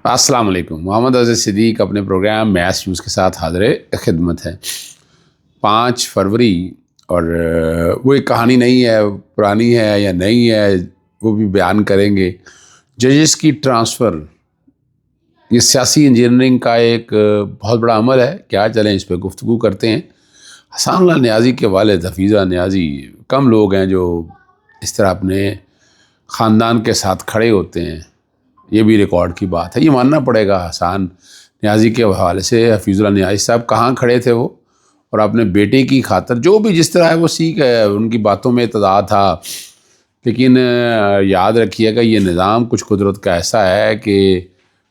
السلام علیکم. محمد عزیز صدیق اپنے پروگرام میس نیوز کے ساتھ حاضر خدمت ہے. 5 فروری اور وہ ایک کہانی نہیں ہے، پرانی ہے یا نہیں ہے، وہ بھی بیان کریں گے. ججز کی ٹرانسفر، یہ سیاسی انجینئرنگ کا ایک بہت بڑا عمل ہے. کیا چلیں اس پہ گفتگو کرتے ہیں. حسان اللہ نیازی کے والد حفیظہ نیازی، کم لوگ ہیں جو اس طرح اپنے خاندان کے ساتھ کھڑے ہوتے ہیں. یہ بھی ریکارڈ کی بات ہے، یہ ماننا پڑے گا. حسان نیازی کے حوالے سے حفیظ اللہ نیازی صاحب کہاں کھڑے تھے وہ، اور اپنے بیٹے کی خاطر جو بھی جس طرح ہے وہ سیکھ ہے. ان کی باتوں میں تضاد تھا، لیکن یاد رکھیے گا یہ نظام کچھ قدرت کا ایسا ہے کہ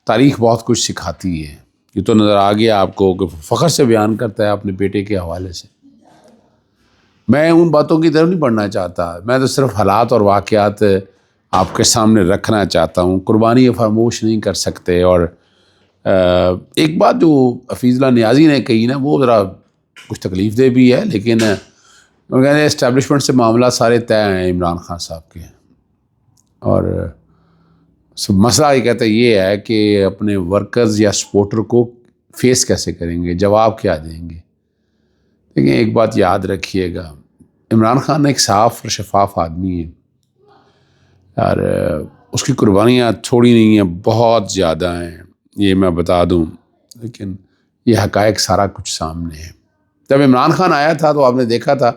تاریخ بہت کچھ سکھاتی ہے. یہ تو نظر آ گیا آپ کو کہ فخر سے بیان کرتا ہے اپنے بیٹے کے حوالے سے. میں ان باتوں کی طرف نہیں پڑھنا چاہتا، میں تو صرف حالات اور واقعات آپ کے سامنے رکھنا چاہتا ہوں. قربانی فراموش نہیں کر سکتے. اور ایک بات جو حفیظ اللہ نیازی نے کہی نا، وہ ذرا کچھ تکلیف دہ بھی ہے، لیکن وہ کہتے ہیں اسٹیبلشمنٹ سے معاملہ سارے طے ہیں عمران خان صاحب کے. اور مسئلہ یہ کہتا ہے یہ ہے کہ اپنے ورکرز یا سپورٹر کو فیس کیسے کریں گے، جواب کیا دیں گے. لیکن ایک بات یاد رکھیے گا، عمران خان ایک صاف اور شفاف آدمی ہے، اور اس کی قربانیاں تھوڑی نہیں ہیں، بہت زیادہ ہیں، یہ میں بتا دوں. لیکن یہ حقائق سارا کچھ سامنے ہے. جب عمران خان آیا تھا تو آپ نے دیکھا تھا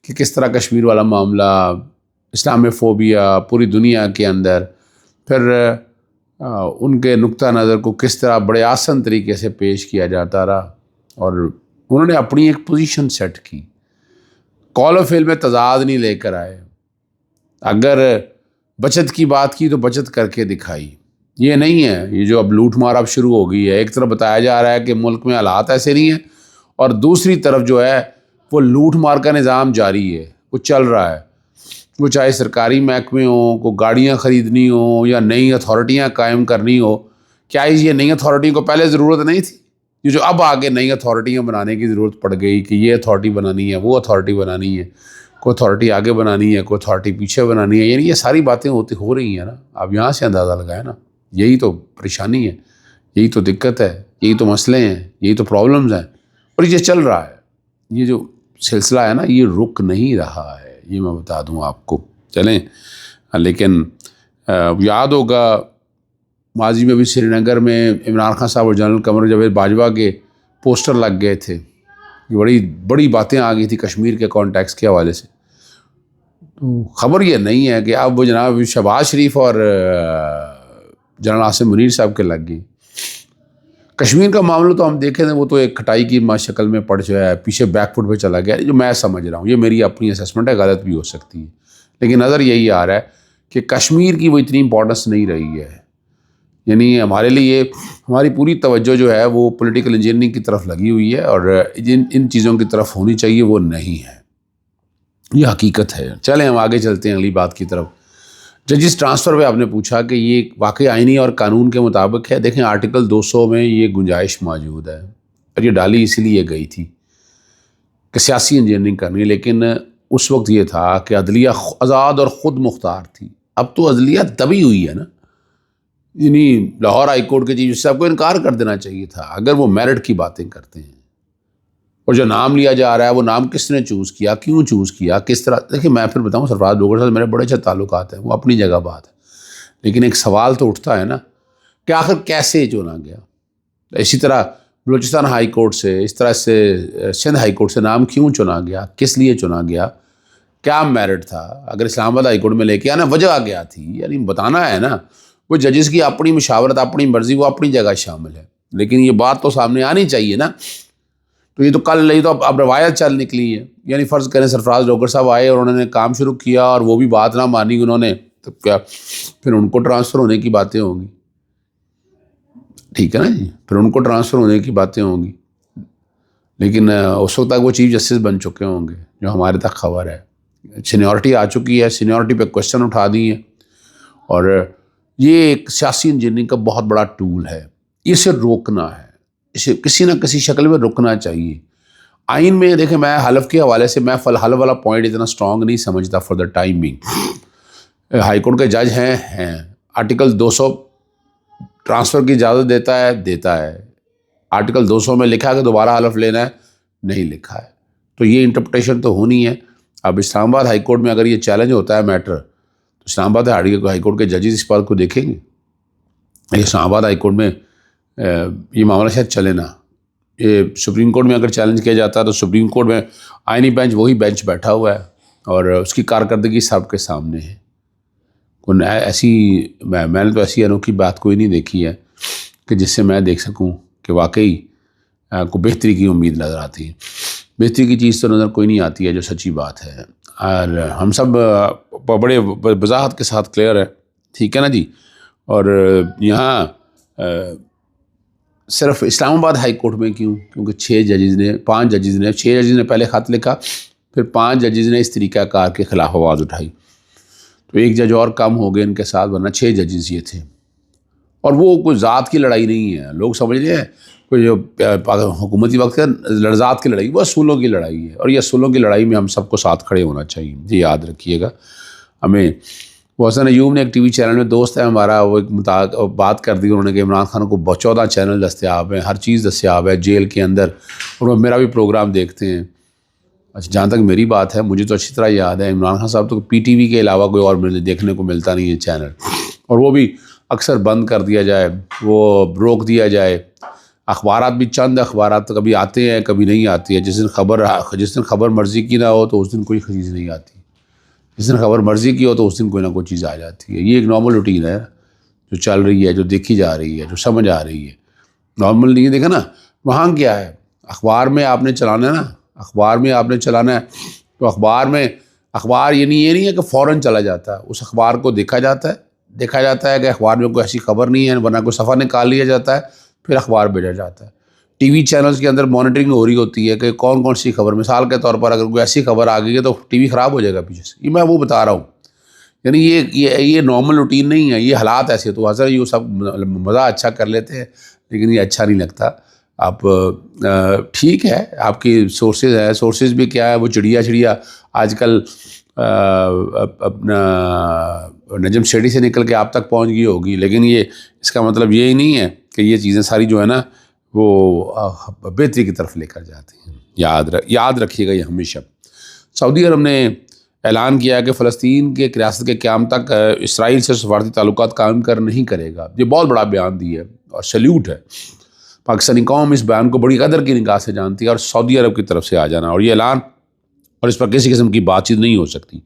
کہ کس طرح کشمیر والا معاملہ، اسلامی فوبیا پوری دنیا کے اندر، پھر ان کے نقطہ نظر کو کس طرح بڑے آسان طریقے سے پیش کیا جاتا رہا، اور انہوں نے اپنی ایک پوزیشن سیٹ کی. قول و فعل میں تضاد نہیں لے کر آئے. اگر بچت کی بات کی تو بچت کر کے دکھائی. یہ نہیں ہے یہ جو اب لوٹ مار اب شروع ہو گئی ہے. ایک طرف بتایا جا رہا ہے کہ ملک میں حالات ایسے نہیں ہیں، اور دوسری طرف جو ہے وہ لوٹ مار کا نظام جاری ہے، وہ چل رہا ہے. وہ چاہے سرکاری محکمے ہوں، کو گاڑیاں خریدنی ہوں یا نئی اتھارٹیاں قائم کرنی ہو. کیا یہ نئی اتھارٹی کو پہلے ضرورت نہیں تھی؟ یہ جو اب آگے نئی اتھارٹیاں بنانے کی ضرورت پڑ گئی کہ یہ اتھارٹی بنانی ہے، وہ اتھارٹی بنانی ہے، کوئی اتھارٹی آگے بنانی ہے، کوئی اتھارٹی پیچھے بنانی ہے. یعنی یہ ساری باتیں ہو رہی ہیں نا. آپ یہاں سے اندازہ لگائیں نا. یہی تو پریشانی ہے، یہی تو دقت ہے، یہی تو مسئلے ہیں، یہی تو پرابلمز ہیں. اور یہ چل رہا ہے. یہ جو سلسلہ ہے نا یہ رک نہیں رہا ہے، یہ میں بتا دوں آپ کو. چلیں، لیکن یاد ہوگا ماضی میں بھی سری نگر میں عمران خان صاحب اور جنرل قمر جاوید باجوہ کے پوسٹر لگ گئے تھے. یہ بڑی بڑی باتیں آ گئی تھی کشمیر کے کانٹیکس کے حوالے سے. تو خبر یہ نہیں ہے کہ اب وہ جناب شہباز شریف اور جنرل عاصم منیر صاحب کے لگ گئی. کشمیر کا معاملہ تو ہم دیکھیں وہ تو ایک کھٹائی کی شکل میں پڑ جو ہے پیچھے بیک فٹ پہ چلا گیا، جو میں سمجھ رہا ہوں. یہ میری اپنی اسیسمنٹ ہے، غلط بھی ہو سکتی ہے، لیکن نظر یہی آ رہا ہے کہ کشمیر کی وہ اتنی امپورٹنس نہیں رہی ہے. یعنی ہمارے لیے ہماری پوری توجہ جو ہے وہ پولیٹیکل انجینئرنگ کی طرف لگی ہوئی ہے، اور ان چیزوں کی طرف ہونی چاہیے وہ نہیں ہے. یہ حقیقت ہے. چلیں ہم آگے چلتے ہیں اگلی بات کی طرف. ججز ٹرانسفر پہ آپ نے پوچھا کہ یہ واقعی آئینی اور قانون کے مطابق ہے. دیکھیں آرٹیکل 200 میں یہ گنجائش موجود ہے، اور یہ ڈالی اسی لیے گئی تھی کہ سیاسی انجینئرنگ کرنی. لیکن اس وقت یہ تھا کہ عدلیہ آزاد اور خود مختار تھی. اب تو عدلیہ دبی ہوئی ہے نا. یعنی لاہور ہائی کورٹ کے چیف جسٹس صاحب کو انکار کر دینا چاہیے تھا اگر وہ میرٹ کی باتیں کرتے ہیں. اور جو نام لیا جا رہا ہے وہ نام کس نے چوز کیا، کیوں چوز کیا، کس طرح. دیکھیں میں پھر بتاؤں، سرفراز لوگر سے میرے بڑے اچھے تعلقات ہیں، وہ اپنی جگہ بات ہے. لیکن ایک سوال تو اٹھتا ہے نا کہ آخر کیسے چنا گیا. اسی طرح بلوچستان ہائی کورٹ سے، اس طرح سے سندھ ہائی کورٹ سے نام کیوں چنا گیا، کس لیے چنا گیا، کیا میرٹ تھا. اگر اسلام آباد ہائی کورٹ میں لے کے آنا وجہ کیا تھی، یعنی بتانا ہے نا. وہ ججز کی اپنی مشاورت، اپنی مرضی، وہ اپنی جگہ شامل ہے، لیکن یہ بات تو سامنے آنی چاہیے نا. تو یہ تو کل نہیں تو اب روایت چل نکلی ہے. یعنی فرض کریں سرفراز لوگر صاحب آئے اور انہوں نے کام شروع کیا اور وہ بھی بات نہ مانی انہوں نے، تو کیا پھر ان کو ٹرانسفر ہونے کی باتیں ہوں گی؟ ٹھیک ہے نا جی، پھر ان کو ٹرانسفر ہونے کی باتیں ہوں گی. لیکن اس وقت تک وہ چیف جسٹس بن چکے ہوں گے جو ہمارے تک خبر ہے. سینیورٹی آ چکی ہے، سینیورٹی پہ کوشچن اٹھا دی ہیں. اور یہ ایک سیاسی انجینئرنگ کا بہت بڑا ٹول ہے. اسے روکنا ہے، اسے کسی نہ کسی شکل میں رکنا چاہیے. آئین میں دیکھیں، میں حلف کے حوالے سے میں حلف والا پوائنٹ اتنا اسٹرانگ نہیں سمجھتا for the time being. High court کے جج ہیں آرٹیکل 200 ٹرانسفر کی اجازت دیتا ہے. آرٹیکل 200 میں لکھا ہے کہ دوبارہ حلف لینا ہے, نہیں لکھا ہے. تو یہ انٹرپریٹیشن تو ہونی ہے. اب اسلام آباد ہائی کورٹ میں اگر یہ چیلنج ہوتا ہے میٹر, تو اسلام آباد ہائی کورٹ کے ججز اس بات کو دیکھیں گے. یہ اسلام آباد ہائی کورٹ میں یہ معاملہ شاید چلے نا. یہ سپریم کورٹ میں اگر چیلنج کیا جاتا ہے تو سپریم کورٹ میں آئینی بینچ وہی بینچ بیٹھا ہوا ہے اور اس کی کارکردگی سب کے سامنے ہے. میں نے تو ایسی انوکھی بات کوئی نہیں دیکھی ہے کہ جس سے میں دیکھ سکوں کہ واقعی کو بہتری کی امید نظر آتی ہے. بہتری کی چیز تو نظر کوئی نہیں آتی ہے, جو سچی بات ہے. اور ہم سب بڑے وضاحت کے ساتھ کلیئر ہے, ٹھیک ہے نا جی. اور یہاں صرف اسلام آباد ہائی کورٹ میں کیوں؟ کیونکہ 5 ججز نے پہلے خط لکھا, پھر 5 ججز نے اس طریقہ کار کے خلاف آواز اٹھائی, تو ایک جج اور کم ہو گئے ان کے ساتھ, ورنہ 6 ججز یہ تھے. اور وہ کوئی ذات کی لڑائی نہیں ہے. لوگ سمجھ رہے ہیں کوئی جو حکومتی وقت ہے ذات کی لڑائی, وہ اصولوں کی لڑائی ہے. اور یہ اصولوں کی لڑائی میں ہم سب کو ساتھ کھڑے ہونا چاہیے, یہ یاد رکھیے گا. ہمیں محسن ایوب نے ایک ٹی وی چینل میں, دوست ہے ہمارا, وہ ایک بات کر دی انہوں نے کہ عمران خان کو 14 چینل دستیاب ہیں, ہر چیز دستیاب ہے جیل کے اندر, اور وہ میرا بھی پروگرام دیکھتے ہیں. اچھا, جہاں تک میری بات ہے, مجھے تو اچھی طرح یاد ہے عمران خان صاحب تو پی ٹی وی کے علاوہ کوئی اور دیکھنے کو ملتا نہیں ہے چینل, اور وہ بھی اکثر بند کر دیا جائے, وہ روک دیا جائے. اخبارات بھی چند اخبارات کبھی آتے ہیں کبھی نہیں آتی ہے. جس دن خبر مرضی کی نہ ہو تو اس دن کوئی چیز نہیں آتی, جس دن خبر مرضی کی ہو تو اس دن کوئی نہ کوئی چیز آ جاتی ہے. یہ ایک نارمل روٹین ہے جو چل رہی ہے, جو دیکھی جا رہی ہے, جو سمجھ آ رہی ہے. نارمل نہیں ہے, دیکھا نا وہاں کیا ہے, اخبار میں آپ نے چلانا ہے نا, اخبار میں آپ نے چلانا ہے تو اخبار یعنی یہ نہیں ہے کہ فوراً چلا جاتا ہے. اس اخبار کو دیکھا جاتا ہے کہ اخبار میں کوئی ایسی خبر نہیں ہے, ورنہ کوئی صفحہ نکال لیا جاتا ہے, پھر اخبار بھیجا جاتا ہے. ٹی وی چینلز کے اندر مانیٹرنگ ہو رہی ہوتی ہے کہ کون کون سی خبر, مثال کے طور پر اگر کوئی ایسی خبر آ گئی ہے تو ٹی وی خراب ہو جائے گا پیچھے سے. یہ میں وہ بتا رہا ہوں. یعنی یہ نارمل روٹین نہیں ہے, یہ حالات ایسے. تو حضرت یہ سب مزہ اچھا کر لیتے ہیں, لیکن یہ اچھا نہیں لگتا. آپ ٹھیک ہے, آپ کی سورسز ہیں, سورسز بھی کیا ہے, وہ چڑیا آج کل اپنا نجم اسٹڈی سے نکل کے آپ تک پہنچ گئی ہوگی, لیکن یہ اس کا مطلب یہی نہیں ہے کہ یہ چیزیں ساری جو ہے نا وہ بہتری کی طرف لے کر جاتی ہیں. یاد رکھیے گا یہ ہمیشہ. سعودی عرب نے اعلان کیا ہے کہ فلسطین کے ریاست کے قیام تک اسرائیل سے سفارتی تعلقات قائم نہیں کرے گا. یہ بہت بڑا بیان دیا ہے اور سیلیوٹ ہے. پاکستانی قوم اس بیان کو بڑی قدر کی نگاہ سے جانتی ہے, اور سعودی عرب کی طرف سے آ جانا اور یہ اعلان اور اس پر کسی قسم کی بات چیت نہیں ہو سکتی.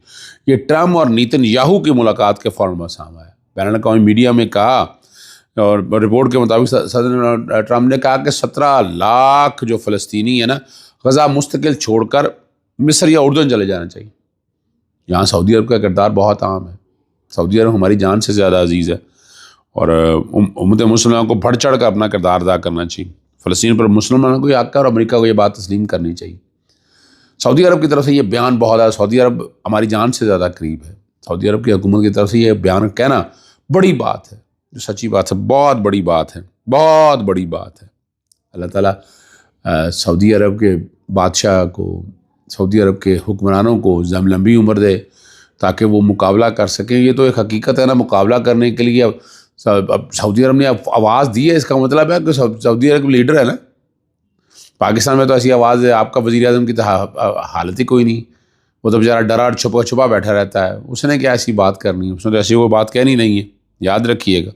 یہ ٹرمپ اور نیتن یاہو کی ملاقات کے فوراً بعد سامنے آیا. بین الاقوامی میڈیا میں کہا, اور رپورٹ کے مطابق صدر ٹرمپ نے کہا کہ 17 لاکھ جو فلسطینی ہیں نا, غزہ مستقل چھوڑ کر مصر یا اردن چلے جانا چاہیے. یہاں سعودی عرب کا کردار بہت عام ہے. سعودی عرب ہماری جان سے زیادہ عزیز ہے, اور امت مسلمانوں کو بڑھ چڑھ کر اپنا کردار ادا کرنا چاہیے. فلسطین پر مسلمانوں کو یہ حق ہے, اور امریکہ کو یہ بات تسلیم کرنی چاہیے. سعودی عرب کی طرف سے یہ بیان بہت ہے. سعودی عرب ہماری جان سے زیادہ قریب ہے. سعودی عرب کی حکومت کی طرف سے یہ بیان کہنا بڑی بات ہے, جو سچی بات ہے, بہت بڑی بات ہے, بہت بڑی بات ہے. اللہ تعالیٰ سعودی عرب کے بادشاہ کو, سعودی عرب کے حکمرانوں کو لمبی عمر دے تاکہ وہ مقابلہ کر سکیں. یہ تو ایک حقیقت ہے نا, مقابلہ کرنے کے لیے اب سعودی عرب نے آواز دی ہے. اس کا مطلب ہے کہ سعودی عرب لیڈر ہے نا. پاکستان میں تو ایسی آواز ہے, آپ کا وزیر اعظم کی حالت ہی کوئی نہیں. وہ تو بیچارہ ڈرا چھپا بیٹھا رہتا ہے. اس نے کیا ایسی بات کرنی ہے, اس نے تو ایسی وہ بات کہنی نہیں ہے. یاد رکھیے گا,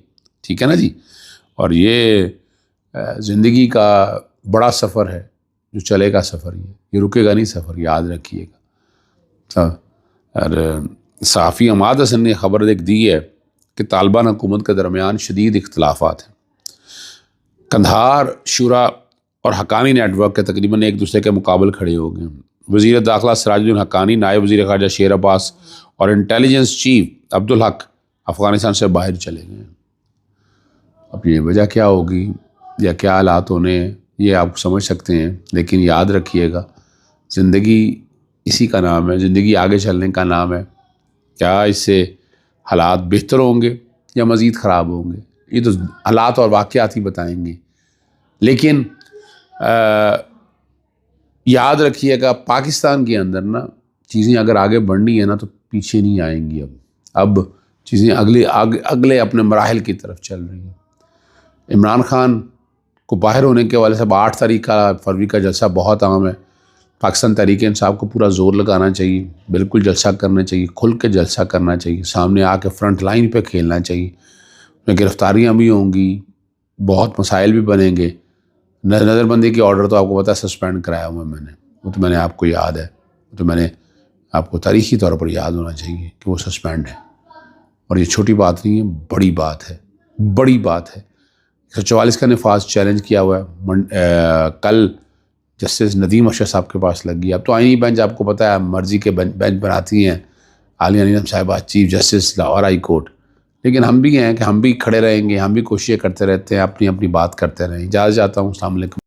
ٹھیک ہے نا جی. اور یہ زندگی کا بڑا سفر ہے, جو چلے گا سفر, یہ رکے گا نہیں سفر, یاد رکھیے گا. اور صحافی عماد حسن نے خبر دی ہے کہ طالبان حکومت کے درمیان شدید اختلافات ہیں. قندھار شورا اور حقانی نیٹ ورک کے تقریباً ایک دوسرے کے مقابل کھڑے ہو گئے. وزیر داخلہ سراج الدین حقانی, نائب وزیر خارجہ شیر عباس اور انٹیلیجنس چیف عبدالحق افغانستان سے باہر چلے گئے. اب یہ وجہ کیا ہوگی یا کیا حالات ہونے ہیں یہ آپ سمجھ سکتے ہیں, لیکن یاد رکھیے گا زندگی اسی کا نام ہے, زندگی آگے چلنے کا نام ہے. کیا اس سے حالات بہتر ہوں گے یا مزید خراب ہوں گے, یہ تو حالات اور واقعات ہی بتائیں گے. لیکن یاد رکھیے گا پاکستان کے اندر نا چیزیں اگر آگے بڑھنی ہے نا تو پیچھے نہیں آئیں گی. اب چیزیں اگلے اپنے مراحل کی طرف چل رہی ہیں. عمران خان کو باہر ہونے کے والے سے 8 تاریخ کا فروری کا جلسہ بہت عام ہے. پاکستان تحریک انصاف کو پورا زور لگانا چاہیے, بالکل جلسہ کرنا چاہیے, کھل کے جلسہ کرنا چاہیے, سامنے آ کے فرنٹ لائن پہ کھیلنا چاہیے. گرفتاریاں بھی ہوں گی, بہت مسائل بھی بنیں گے. نظر بندی کی آرڈر تو آپ کو پتہ ہے سسپینڈ کرایا ہوا میں نے, وہ تو میں نے آپ کو یاد ہے, وہ تو میں نے آپ کو تاریخی طور پر یاد ہونا چاہیے کہ وہ سسپینڈ ہے. اور یہ چھوٹی بات نہیں ہے, بڑی بات ہے, بڑی بات ہے. 144 کا نفاذ چیلنج کیا ہوا ہے. کل جسٹس ندیم اشرف صاحب کے پاس لگ گئی. اب تو آئینی بینچ آپ کو پتہ ہے مرضی کے بینچ بناتی ہیں عالیہ نیلم صاحبہ, chief justice Lahore high court. لیکن ہم بھی ہیں کہ ہم بھی کھڑے رہیں گے, ہم بھی کوششیں کرتے رہتے ہیں, اپنی اپنی بات کرتے رہیں. اجازت چاہتا ہوں. السلام علیکم.